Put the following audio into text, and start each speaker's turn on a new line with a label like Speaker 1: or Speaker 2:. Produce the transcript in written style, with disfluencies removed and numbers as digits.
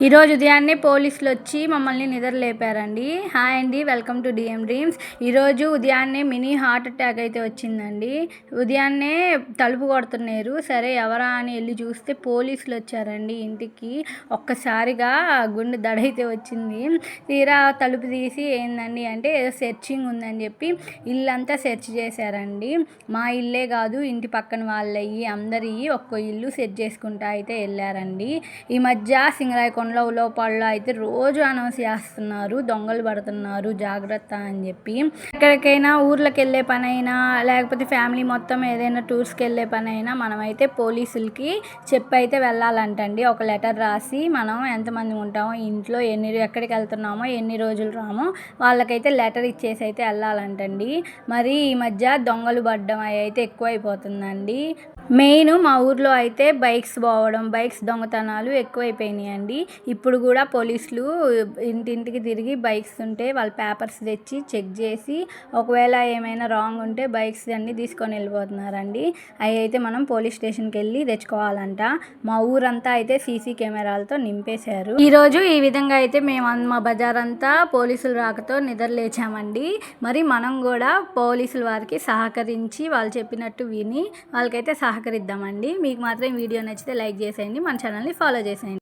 Speaker 1: ఈరోజు ఉదయాన్నే పోలీసులు వచ్చి మమ్మల్ని నిద్ర లేపారండి. హాయ్ అండి, వెల్కమ్ టు డిఎం డ్రీమ్స్. ఈరోజు ఉదయాన్నే మినీ హార్ట్ అటాక్ అయితే వచ్చిందండి. ఉదయాన్నే తలుపు కొడుతున్నారు. సరే ఎవరా అని వెళ్ళి చూస్తే పోలీసులు వచ్చారండి ఇంటికి. ఒక్కసారిగా గుండె దడైతే వచ్చింది. తీరా తలుపు తీసి ఏందండి అంటే ఏదో సెర్చింగ్ ఉందని చెప్పి ఇల్లంతా సెర్చ్ చేశారండి. మా ఇల్లే కాదు, ఇంటి పక్కన వాళ్ళవి అందరి ఒక్కో ఇల్లు సెర్చ్ చేసుకుంటా అయితే వెళ్ళారండి. ఈ మధ్య సింగరాయకొండ లోపల అయితే రోజు అనౌన్స్ చేస్తున్నారు, దొంగలు పడుతున్నారు జాగ్రత్త అని చెప్పి. ఎక్కడికైనా ఊర్లకు వెళ్ళే పని అయినా లేకపోతే ఫ్యామిలీ మొత్తం ఏదైనా టూర్స్కి వెళ్ళే పని అయినా మనమైతే పోలీసులకి చెప్పి అయితే వెళ్ళాలంటండి. ఒక లెటర్ రాసి మనం ఎంతమంది ఉంటామో ఇంట్లో ఎక్కడికి వెళ్తున్నామో ఎన్ని రోజులు రామో వాళ్ళకైతే లెటర్ ఇచ్చేసి అయితే వెళ్ళాలంటండి. మరి ఈ మధ్య దొంగలు పడడం అయితే ఎక్కువైపోతుందండి. మెయిన్ మా ఊర్లో అయితే బైక్స్ దొంగతనాలు ఎక్కువైపోయినాయండి. ఇప్పుడు కూడా పోలీసులు ఇంటింటికి తిరిగి బైక్స్ ఉంటే వాళ్ళ పేపర్స్ తెచ్చి చెక్ చేసి ఒకవేళ ఏమైనా రాంగ్ ఉంటే బైక్స్ అన్నీ తీసుకొని వెళ్ళిపోతున్నారండి. అవి అయితే మనం పోలీస్ స్టేషన్కి వెళ్ళి తెచ్చుకోవాలంట. మా ఊరంతా అయితే సీసీ కెమెరాలతో నింపేశారు. ఈరోజు ఈ విధంగా అయితే మేము మా బజార్ అంతా పోలీసులు రాకతో నిద్ర లేచామండి. మరి మనం కూడా పోలీసుల వారికి సహకరించి వాళ్ళు చెప్పినట్టు విని వాళ్ళకైతే సహకరిద్దామండి. మీకు మాత్రం వీడియో నచ్చితే లైక్ చేసేయండి, మన ఛానల్ని ఫాలో చేసేయండి.